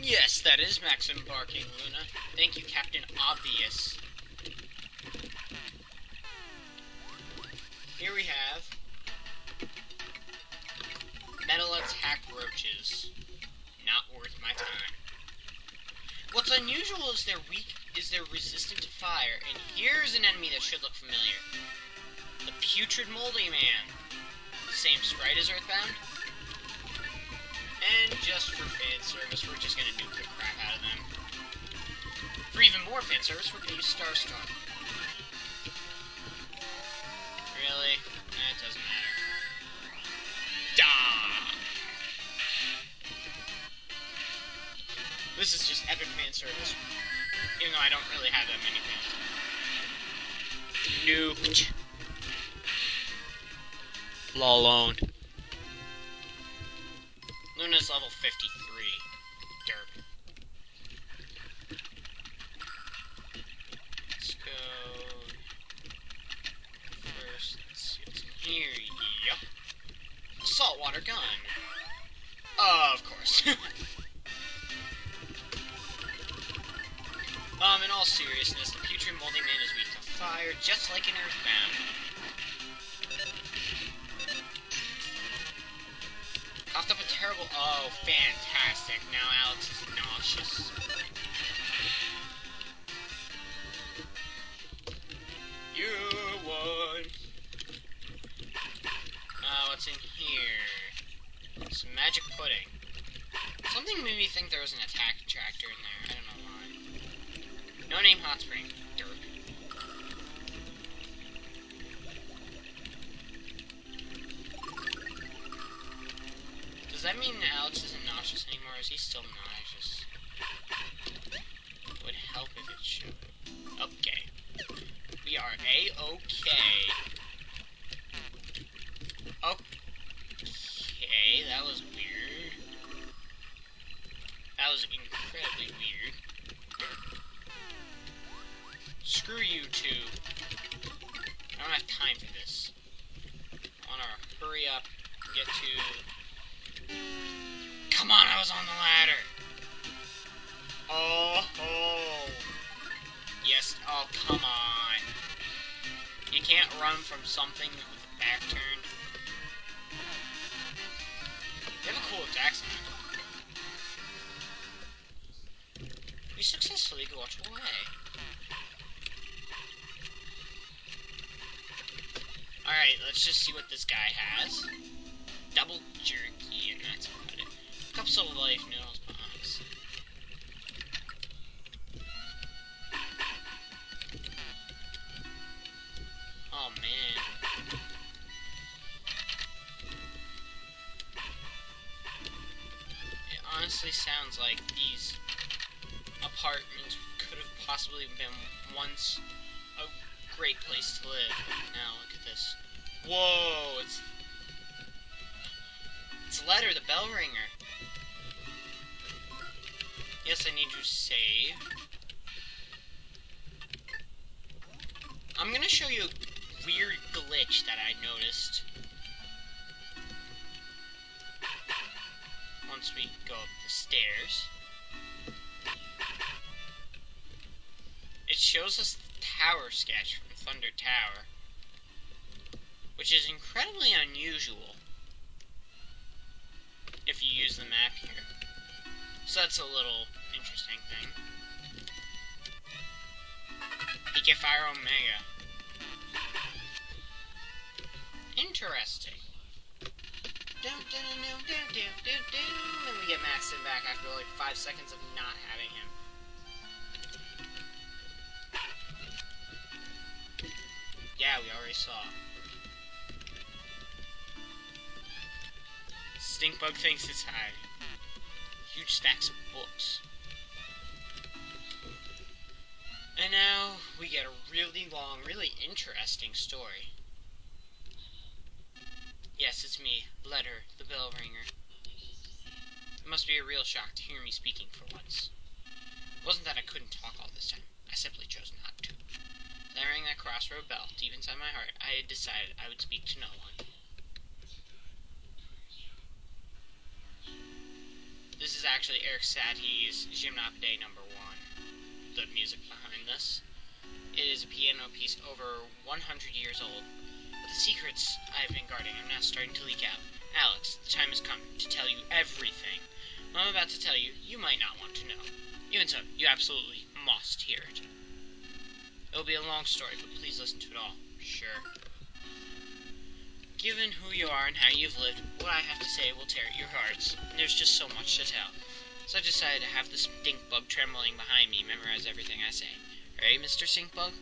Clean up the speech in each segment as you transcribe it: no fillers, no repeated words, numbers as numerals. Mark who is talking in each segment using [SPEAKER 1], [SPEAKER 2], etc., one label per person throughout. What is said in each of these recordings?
[SPEAKER 1] Yes, that is Maxim barking, Luna. Thank you, Captain Obvious. Here we have metal attack roaches. Not worth my time. What's unusual is they're resistant to fire, and here's an enemy that should look familiar. The Putrid Moldy Man. Same sprite as Earthbound. And just for fan service, we're just gonna nuke the crap out of them. For even more fan service, we're gonna use Starstorm. Really? It doesn't matter. Dah! This is just epic fan service, even though I don't really have that many fans. Nuked. Lolone. Luna's level 53. Derp. Let's go first. Let's see what's in here. Yup. A saltwater gun. Of course. In all seriousness, the Putrid Moldy Man is weak to fire, just like an Earthbound. Coughed up a terrible... Oh, fantastic. Now Alex is nauseous. You won. What's in here? Some magic pudding. Something made me think there was an attack tractor in there. I don't know why. No name hot spring. Dirt. Does that mean Alex isn't nauseous anymore, or is he still nauseous? Would help if it showed. Okay. We are A-okay. Okay, that was weird. That was incredibly weird. Screw you two. I don't have time for this. I wanna hurry up and get to... Come on, I was on the ladder! Oh! Yes, oh, come on. You can't run from something with a back turned. They have a cool attack sound. We successfully got away. Alright, let's just see what this guy has. Double jerky, and that's about it. Cups of life, noodles, bombs. Oh, man. It honestly sounds like these apartments could have possibly been once a great place to live. Now, look at this. Whoa, it's Letter, the bell ringer. Yes, I need to save. I'm gonna show you a weird glitch that I noticed. Once we go up the stairs. It shows us the tower sketch from Thunder Tower, which is incredibly unusual if you use the map here. So that's a little interesting thing. Ike Fire Omega. Interesting. And we get Maxim back after like 5 seconds of not having him. Yeah, we already saw. Stinkbug thinks it's high. Huge stacks of books. And now we get a really long, really interesting story. Yes, it's me, Letter, the bell ringer. It must be a real shock to hear me speaking for once. It wasn't that I couldn't talk all this time. I simply chose not to. As I rang that crossroad bell, deep inside my heart, I had decided I would speak to no one. This is actually Eric Satie's Gymnopédie number 1, the music behind this. It is a piano piece over 100 years old, but the secrets I have been guarding are now starting to leak out. Alex, the time has come to tell you everything. What I'm about to tell you, you might not want to know. Even so, you absolutely must hear it. It will be a long story, but please listen to it all. Sure. Given who you are and how you've lived, what I have to say will tear at your hearts, and there's just so much to tell. So I decided to have the stink bug trembling behind me memorize everything I say. Ready, Mr. Stink Bug?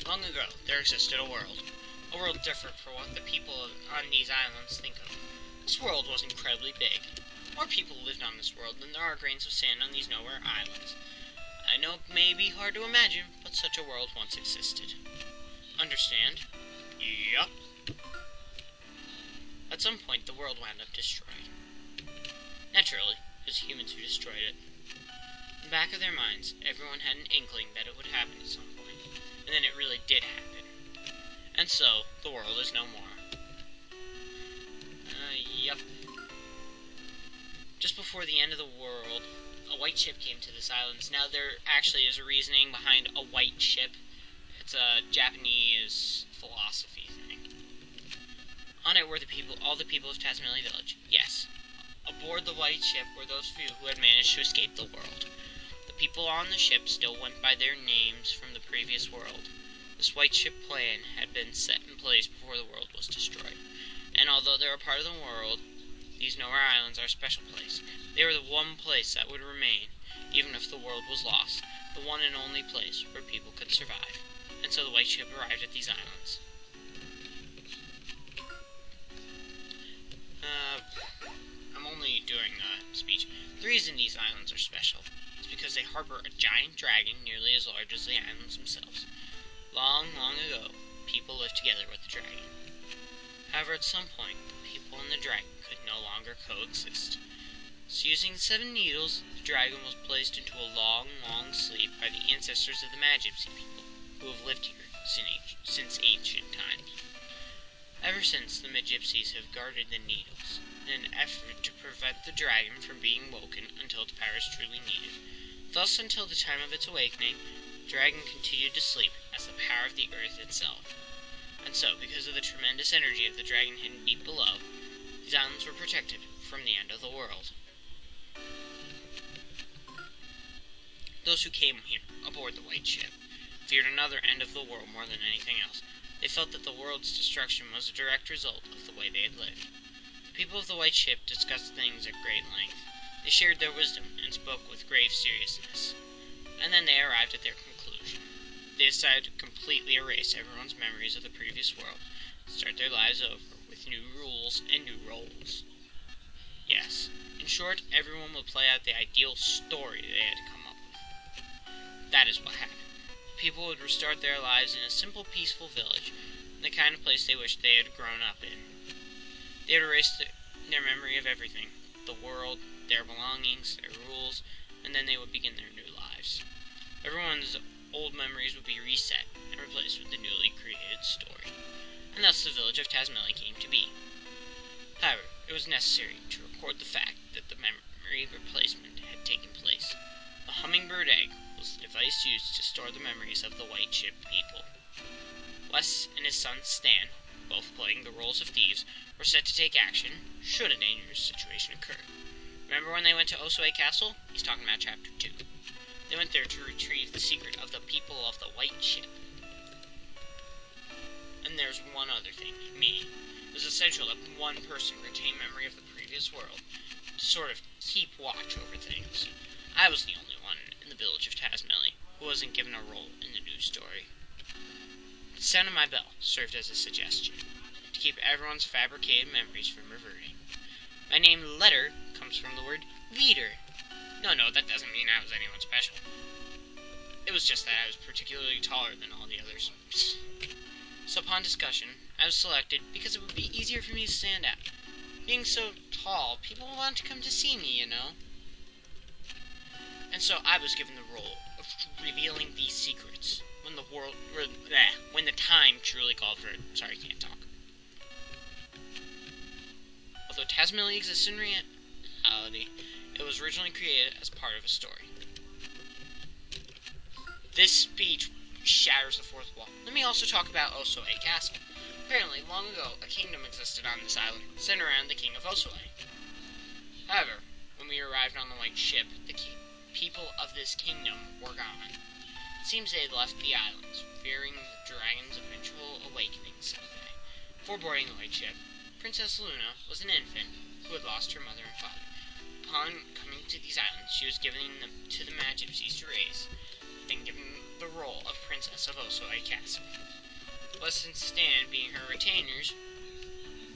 [SPEAKER 1] Long ago, there existed a world different from what the people on these islands think of. This world was incredibly big. More people lived on this world than there are grains of sand on these nowhere islands. I know it may be hard to imagine, but such a world once existed. Understand? Yup. At some point, the world wound up destroyed. Naturally, it was humans who destroyed it. In the back of their minds, everyone had an inkling that it would happen at some point, and then it really did happen. And so, the world is no more. Yup. Just before the end of the world, a white ship came to this island. Now there actually is a reasoning behind a white ship. It's a Japanese philosophy thing. On it were all the people of Tasmania Village. Yes. Aboard the white ship were those few who had managed to escape the world. The people on the ship still went by their names from the previous world. This white ship plan had been set in place before the world was destroyed. And although they were part of the world, these nowhere islands are a special place. They were the one place that would remain, even if the world was lost. The one and only place where people could survive. And so the white ship arrived at these islands. I'm only doing a speech. The reason these islands are special is because they harbor a giant dragon nearly as large as the islands themselves. Long, long ago, people lived together with the dragon. However, at some point, the people and the dragon could no longer coexist. So using 7 needles, the dragon was placed into a long, long sleep by the ancestors of the Magypsy people, who have lived here since ancient times. Ever since, the Magypsies have guarded the needles, in an effort to prevent the dragon from being woken until its power is truly needed. Thus, until the time of its awakening, the dragon continued to sleep as the power of the earth itself. And so, because of the tremendous energy of the dragon hidden deep below, these islands were protected from the end of the world. Those who came here, aboard the white ship, feared another end of the world more than anything else. They felt that the world's destruction was a direct result of the way they had lived. The people of the white ship discussed things at great length. They shared their wisdom and spoke with grave seriousness. And then they arrived at their conclusion. They decided to completely erase everyone's memories of the previous world and start their lives over with new rules and new roles. Yes, in short, everyone would play out the ideal story they had come up with. That is what happened. People would restart their lives in a simple, peaceful village, in the kind of place they wished they had grown up in. They would erase their memory of everything, the world, their belongings, their rules, and then they would begin their new lives. Everyone's old memories would be reset and replaced with the newly created story. And thus the village of Tasmania came to be. However, it was necessary to record the fact that the memory replacement had taken place. The hummingbird egg was the device used to store the memories of the white ship people. Wes and his son Stan, both playing the roles of thieves, were set to take action should a dangerous situation occur. Remember when they went to Osway Castle? He's talking about Chapter 2. They went there to retrieve the secret of the people of the white ship. And there's one other thing, me. It was essential that one person retain memory of the previous world to sort of keep watch over things. I was the only one in the village of Tasmania who wasn't given a role in the news story. The sound of my bell served as a suggestion to keep everyone's fabricated memories from reverting. My name Letter comes from the word leader. No, that doesn't mean I was anyone special. It was just that I was particularly taller than all the others. So upon discussion, I was selected because it would be easier for me to stand out. Being so tall, people would want to come to see me, you know. And so I was given the role of revealing these secrets. when the time truly called for it. Sorry, can't talk. Although Tasmania exists in reality, it was originally created as part of a story. This speech shatters the fourth wall. Let me also talk about Osoe Castle. Apparently, long ago, a kingdom existed on this island, centered around the king of Osoe. However, when we arrived on the white ship, the people of this kingdom were gone. It seems they had left the islands, fearing the dragon's eventual awakening someday. Before boarding the white ship, Princess Luna was an infant who had lost her mother and father. Upon coming to these islands, she was given them to the Magypsies to raise, and given the role of Princess of Osoe Castle. Less than Stan being her retainers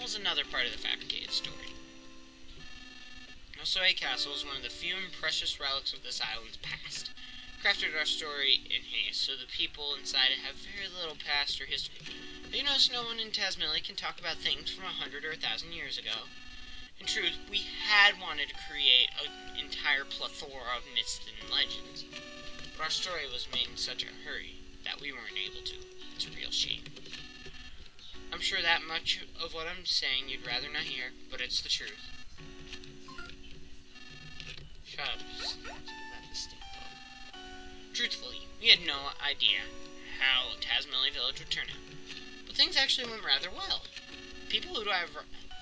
[SPEAKER 1] was another part of the fabricated story. Osoe Castle is one of the few and precious relics of this island's past. Crafted our story in haste, so the people inside it have very little past or history. But you notice no one in Tasmania can talk about things from 100 or 1,000 years ago. In truth, we had wanted to create an entire plethora of myths and legends, but our story was made in such a hurry that we weren't able to. It's a real shame. I'm sure that much of what I'm saying you'd rather not hear, but it's the truth. Shut up. Truthfully, we had no idea how Tasmania Village would turn out, but things actually went rather well. People who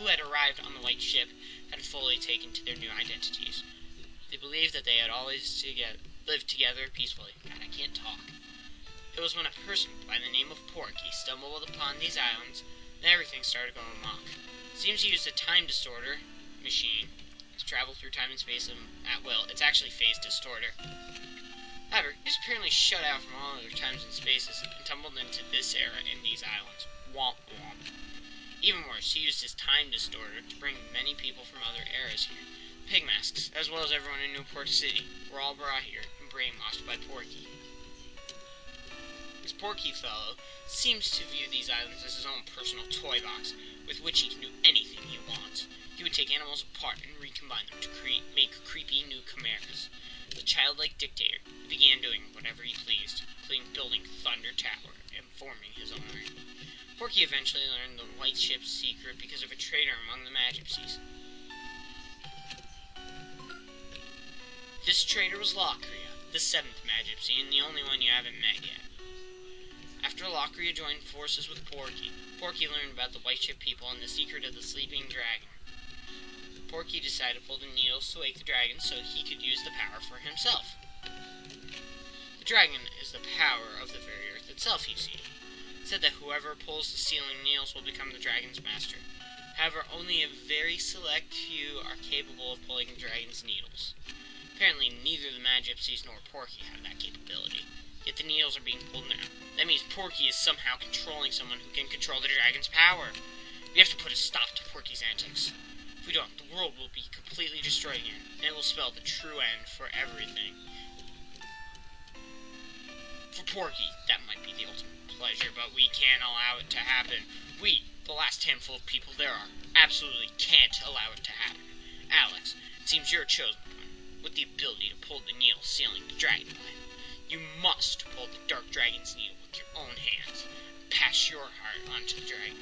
[SPEAKER 1] had arrived on the white ship had fully taken to their new identities. They believed that they had always lived together peacefully. God, I can't talk. It was when a person by the name of Porky stumbled upon these islands that everything started going amok. It seems he used a time distorter machine to travel through time and space at will. It's actually phase distorter. However, he was apparently shut out from all other times and spaces and tumbled into this era in these islands. Womp womp. Even worse, he used his time distorter to bring many people from other eras here. Pigmasks, as well as everyone in Newport City, were all brought here and brainwashed by Porky. This Porky fellow seems to view these islands as his own personal toy box, with which he can do anything he wants. He would take animals apart and recombine them to make creepy new chimeras. As a childlike dictator, he began doing whatever he pleased, including building Thunder Tower and forming his own army. Porky eventually learned the white ship's secret because of a traitor among the Magypsies. This traitor was Locria, the seventh Magypsy, and the only one you haven't met yet. After Locria joined forces with Porky, Porky learned about the white ship people and the secret of the sleeping dragon. Porky decided to pull the needles to wake the dragon so he could use the power for himself. The dragon is the power of the very earth itself, you see. It said that whoever pulls the sealing needles will become the dragon's master. However, only a very select few are capable of pulling the dragon's needles. Apparently, neither the Magypsies nor Porky have that capability. Yet the needles are being pulled now. That means Porky is somehow controlling someone who can control the dragon's power. We have to put a stop to Porky's antics. If we don't, the world will be completely destroyed again, and it will spell the true end for everything. For Porky, that might be the ultimate pleasure, but we can't allow it to happen. We, the last handful of people there are, absolutely can't allow it to happen. Alex, it seems you're a chosen one, with the ability to pull the needle sealing the dragon line. You must pull the dark dragon's needle with your own hands. Pass your heart onto the dragon.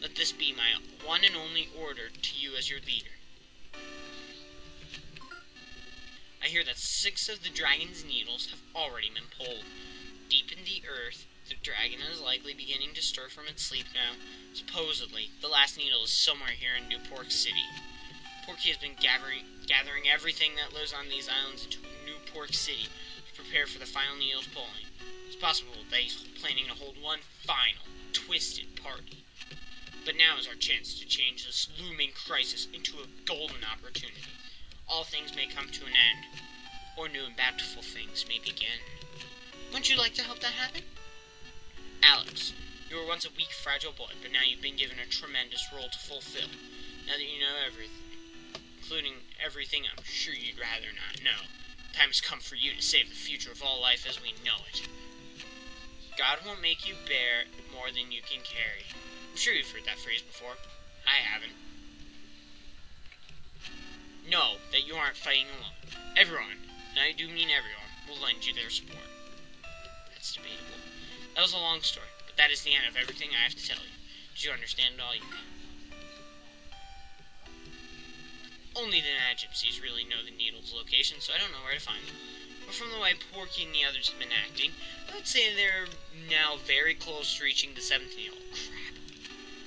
[SPEAKER 1] Let this be my one and only order to you as your leader. I hear that 6 of the dragon's needles have already been pulled. Deep in the earth, the dragon is likely beginning to stir from its sleep now. Supposedly, the last needle is somewhere here in Newport City. Porky has been gathering everything that lives on these islands into Newport City to prepare for the final needle's pulling. It's possible that he's planning to hold one final, twisted party. But now is our chance to change this looming crisis into a golden opportunity. All things may come to an end, or new and bountiful things may begin. Wouldn't you like to help that happen? Alex, you were once a weak, fragile boy, but now you've been given a tremendous role to fulfill. Now that you know everything, including everything I'm sure you'd rather not know, time has come for you to save the future of all life as we know it. God won't make you bear more than you can carry. I'm sure you've heard that phrase before. I haven't. Know that you aren't fighting alone. Everyone, and I do mean everyone, will lend you their support. That's debatable. That was a long story, but that is the end of everything I have to tell you. Did you understand it all? You can. Only the Mad Gypsies really know the needle's location, so I don't know where to find them. But from the way Porky and the others have been acting, I would say they're now very close to reaching the 7th needle. Crap.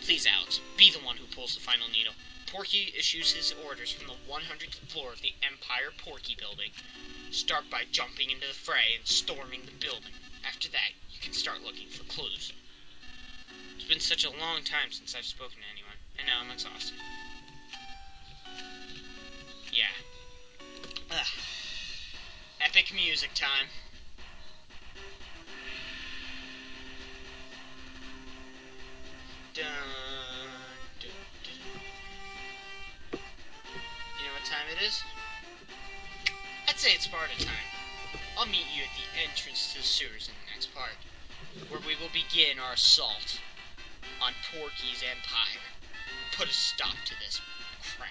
[SPEAKER 1] Please, Alex, be the one who pulls the final needle. Porky issues his orders from the 100th floor of the Empire Porky building. Start by jumping into the fray and storming the building. After that, you can start looking for clues. It's been such a long time since I've spoken to anyone, and now I'm exhausted. Yeah. Ugh. Epic music time. Dun, dun, dun. You know what time it is? I'd say it's Sparta time. I'll meet you at the entrance to the sewers in the next part, where we will begin our assault on Porky's empire. Put a stop to this crap.